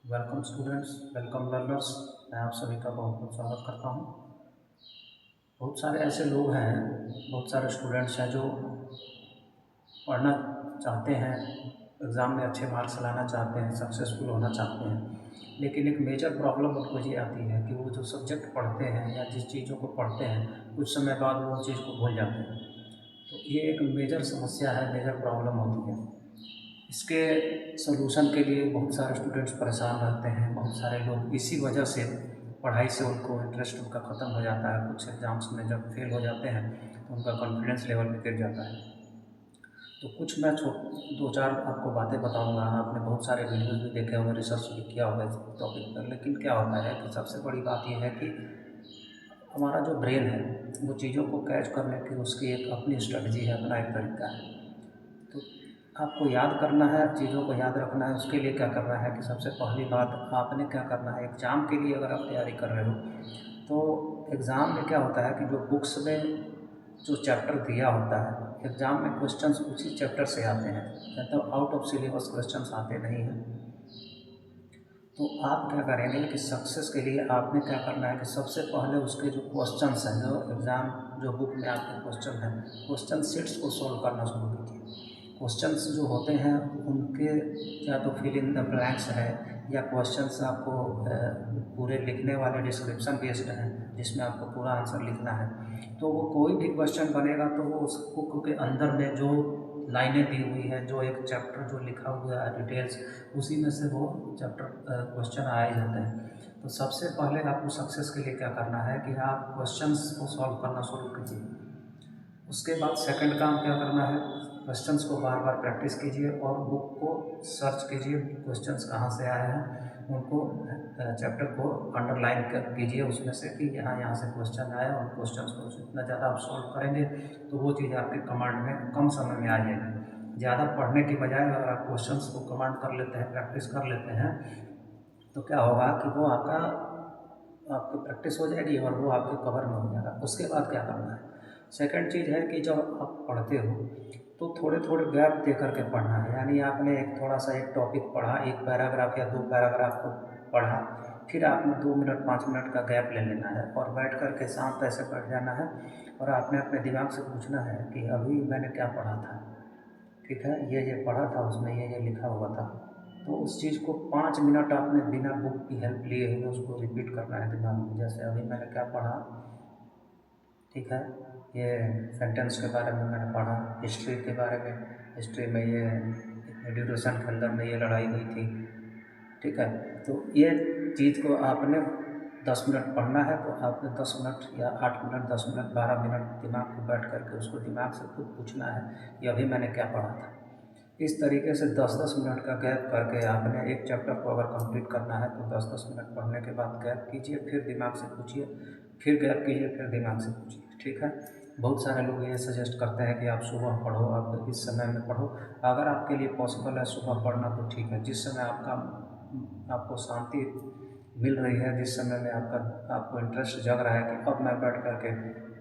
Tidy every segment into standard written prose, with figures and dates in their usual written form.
Welcome students, welcome learners. मैं आप सभी का बहुत बहुत स्वागत करता हूँ। बहुत सारे ऐसे लोग हैं, बहुत सारे स्टूडेंट्स हैं जो पढ़ना चाहते हैं, एग्ज़ाम में अच्छे मार्क्स लाना चाहते हैं, सक्सेसफुल होना चाहते हैं, लेकिन एक मेजर प्रॉब्लम उनको ये आती है कि वो जो सब्जेक्ट पढ़ते हैं या जिस चीज़ों को पढ़ते हैं कुछ समय बाद वो चीज़ को भूल जाते हैं। तो ये एक मेजर समस्या है, मेजर प्रॉब्लम होती है। इसके सॉल्यूशन के लिए बहुत सारे स्टूडेंट्स परेशान रहते हैं, बहुत सारे लोग इसी वजह से पढ़ाई से उनको इंटरेस्ट उनका ख़त्म हो जाता है। कुछ एग्ज़ाम्स में जब फेल हो जाते हैं तो उनका कॉन्फिडेंस लेवल भी गिर जाता है। तो कुछ मैं दो चार आपको बातें बताऊंगा। आपने बहुत सारे वीडियोज़ भी देखे होंगे, रिसर्च भी किया होगा इस टॉपिक पर, लेकिन क्या होता है कि सबसे बड़ी बात यह है कि हमारा जो ब्रेन है वो चीज़ों को कैच करने की उसकी एक अपनी स्ट्रेटजी है, अपना एक तरीका है। तो आपको याद करना है, चीज़ों को याद रखना है। उसके लिए क्या करना है कि सबसे पहली बात आपने क्या करना है, एग्ज़ाम के लिए अगर आप तैयारी कर रहे हो तो एग्ज़ाम में क्या होता है कि जो बुक्स में जो चैप्टर दिया होता है, एग्ज़ाम में क्वेश्चंस उसी चैप्टर से आते हैं, मतलब आउट ऑफ सिलेबस क्वेश्चंस आते नहीं हैं। तो आप क्या करेंगे कि सक्सेस के लिए आपने क्या करना है कि सबसे पहले उसके जो क्वेश्चंस हैं, जो एग्ज़ाम जो बुक में आपके क्वेश्चन हैं, क्वेश्चन सेट्स को सॉल्व करना शुरू कीजिए। क्वेश्चंस जो होते हैं उनके या तो फिल इन द ब्लैंक्स है या क्वेश्चंस आपको पूरे लिखने वाले डिस्क्रिप्शन बेस्ड हैं जिसमें आपको पूरा आंसर लिखना है। तो वो कोई भी क्वेश्चन बनेगा तो वो उस बुक के अंदर में जो लाइनें दी हुई है, जो एक चैप्टर जो लिखा हुआ है डिटेल्स, उसी में से वो चैप्टर क्वेश्चन आए जाते हैं। तो सबसे पहले आपको सक्सेस के लिए क्या करना है कि आप क्वेश्चंस को सॉल्व करना शुरू कीजिए। उसके बाद सेकंड काम क्या करना है, क्वेश्चंस को बार बार प्रैक्टिस कीजिए और बुक को सर्च कीजिए, क्वेश्चंस कहाँ से आए हैं उनको चैप्टर को अंडरलाइन कीजिए उसमें से कि यहाँ से क्वेश्चन आए, और क्वेश्चंस को जितना ज़्यादा आप सॉल्व करेंगे तो वो चीज़ आपके कमांड में कम समय में आ जाएगी। ज़्यादा पढ़ने की बजाय अगर आप क्वेश्चंस को कमांड कर लेते हैं, प्रैक्टिस कर लेते हैं, तो क्या होगा कि वो आपकी प्रैक्टिस हो जाएगी और वो आपके कवर में हो जाएगा। उसके बाद क्या करना है, सेकंड चीज़ है कि जब आप पढ़ते हो तो थोड़े थोड़े गैप दे करके पढ़ना है। यानी आपने एक थोड़ा सा एक टॉपिक पढ़ा, एक पैराग्राफ या दो पैराग्राफ को पढ़ा, फिर आपने 2 मिनट 5 मिनट का गैप ले लेना है और बैठ कर के शांत ऐसे बैठ जाना है और आपने अपने दिमाग से पूछना है कि अभी मैंने क्या पढ़ा था। ठीक है, ये पढ़ा था, उसमें ये लिखा हुआ था। तो उस चीज़ को 5 मिनट आपने बिना बुक की हेल्प लिए हुए उसको रिपीट करना है दिमाग में। जैसे अभी मैंने क्या पढ़ा, ठीक है, ये सेंटेंस के बारे में मैंने पढ़ा, हिस्ट्री के बारे में, हिस्ट्री में ये ड्यूरेशन के अंदर में ये लड़ाई हुई थी। ठीक है, तो ये चीज़ को आपने 10 मिनट पढ़ना है तो आपने 10 मिनट या 8 मिनट, 10 मिनट, 12 मिनट दिमाग को बैठ करके उसको दिमाग से खुद पूछना है कि अभी मैंने क्या पढ़ा था। इस तरीके से 10-10 मिनट का गैप करके आपने एक चैप्टर को अगर कंप्लीट करना है तो 10-10 मिनट पढ़ने के बाद गैप कीजिए, फिर दिमाग से पूछिए, फिर गैप कीजिए, फिर दिमाग से पूछिए। ठीक है, बहुत सारे लोग ये सजेस्ट करते हैं कि आप सुबह पढ़ो, आप इस समय में पढ़ो। अगर आपके लिए पॉसिबल है सुबह पढ़ना तो ठीक है, जिस समय आपको शांति मिल रही है, जिस समय में आपको इंटरेस्ट जग रहा है कि अब मैं बैठ करके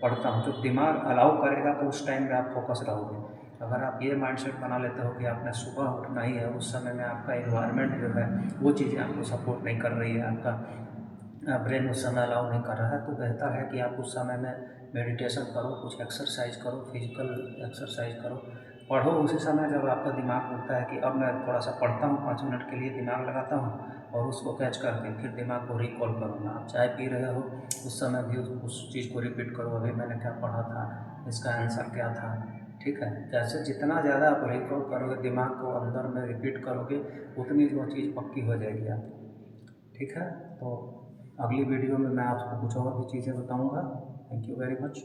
पढ़ता हूँ, जो दिमाग अलाउ करेगा तो उस टाइम में आप फोकस रहोगे। अगर आप ये माइंडसेट बना लेते हो कि आपने सुबह उठना ही है, उस समय में आपका एनवायरनमेंट जो है वो चीज़ें आपको सपोर्ट नहीं कर रही है, आपका ब्रेन उस समय अलाउ नहीं कर रहा है, तो बेहतर है कि आप उस समय में मेडिटेशन करो, कुछ एक्सरसाइज करो, फिजिकल एक्सरसाइज करो, पढ़ो उसी समय जब आपका दिमाग बोलता है कि अब मैं थोड़ा सा पढ़ता हूँ, 5 मिनट के लिए दिमाग लगाता हूँ और उसको कैच करके फिर दिमाग को रिकॉल करूँगा। आप चाय पी रहे हो उस समय भी उस चीज़ को रिपीट करो, अभी मैंने क्या पढ़ा था, इसका आंसर क्या था। ठीक है, जैसे जितना ज़्यादा आप रिकॉल करोगे, दिमाग को अंदर में रिपीट करोगे, उतनी वो चीज़ पक्की हो जाएगी आपकी। ठीक है, तो अगली वीडियो में मैं आपको कुछ और भी चीज़ें बताऊँगा। Thank you very much.